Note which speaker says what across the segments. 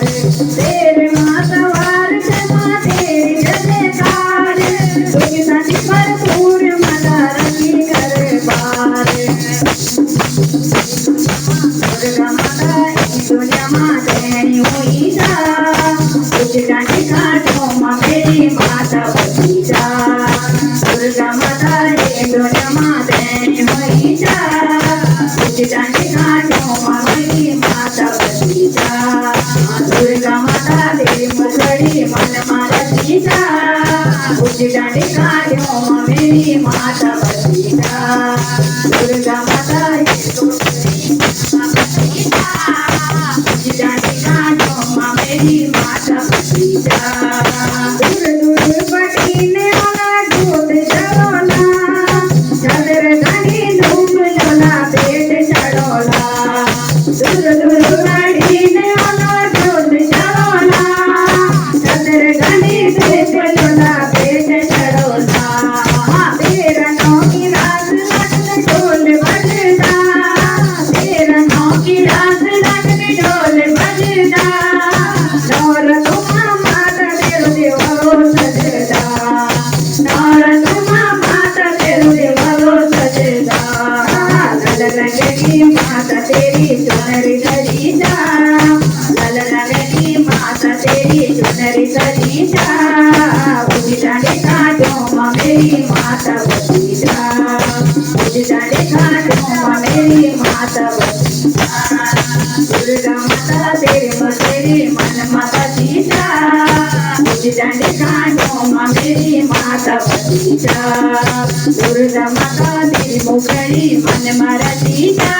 Speaker 1: तेरे मातवार क्षमा तेरी जयकार दुनियाची भरपूर मला रंगी कर पार दुर्गा माता दुनिया मातेनी हुई जा तुझ्या ठिकाणो मेरी माता बची जा दुर्गा माता दुनिया मातेनी हुई जा तुझ्या ठिकाणो मेरी माता बची जा दुर्गा माता देवी मुखडी मन मारती जा तुझ्या ठिकाणो मेरी माता बची जा दुर्गा माता तुझ्या ठिकाणो मेरी माता बची जा दूर दूर पटीने मला दूध चढवला चादर गाणी झुंबला पेट चढवला दूर दूर पटीने मला दूध चढवला चादर गाणी झुंबला पेट चढवला तेरा नौकी राज लागले ढोल बजदा तेरा नौकी राज लागले ढोल बजदा नौर तुम्हा माता देव देवो सजदा नौर तुम्हा माता देव देवो सजदा लल लगेगी माता तेरी चुनरी सजी जा लल लगेगी माता तेरी चुनरी सजी जा उजिता काटो मेरी माता बची जा उजिता काटो मेरी माता बची जा दुर्गा माता तेरी मन माता सीता उजिता काटो मेरी माता बची जा दुर्गा माता तेरी मुखड़ी मन मारा सीता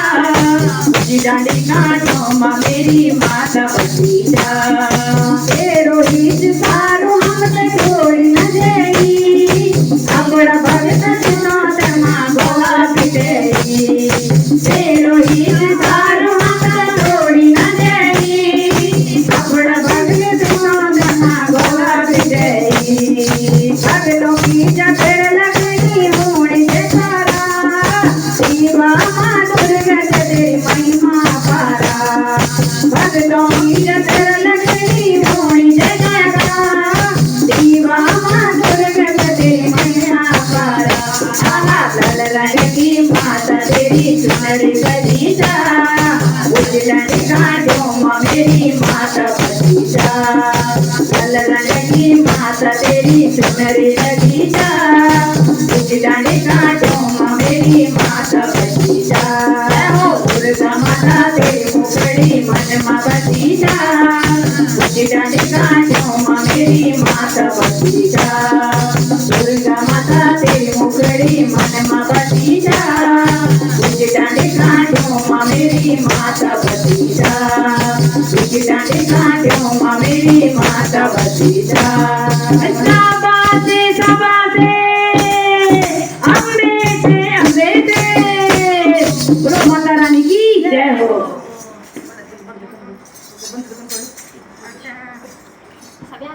Speaker 1: उजिता काटो मेरी माता बची जा तेरो हित सारो हम छोड़ी न जाई अपना भगत सुनो धर्मा गोवा पिटेई तेरो हित सारो हम छोड़ी न जाई अपना भगत सुनो धर्मा गोवा पिटेई भगतों की जगर लगनी होनी से सारा शिवा माँ दुर्गा तेरी महिमा पारा भगतों की जगर लगनी होनी से सारा शिवा माँ दुर्गा तेरी महिमा पारा लल लगेगी माता तेरी चुनरी सजी जा उजला काटो मेरी माता बची जा लल लगेगी माता तेरी चुनरी सजी जा उजला काटो मेरी माता बची जा दुर्गा माता तेरी मुखड़ी मन मा बची जा उजला काटो मेरी माता बची जा दुर्गा माता तेरी मुखड़ी मन मा बची जा उजला काटो मेरी माता बची जा उजला काटो मेरी माता बची जा शाबाशे अमृते बोलो माता रानी की जय हो
Speaker 2: सगळ्या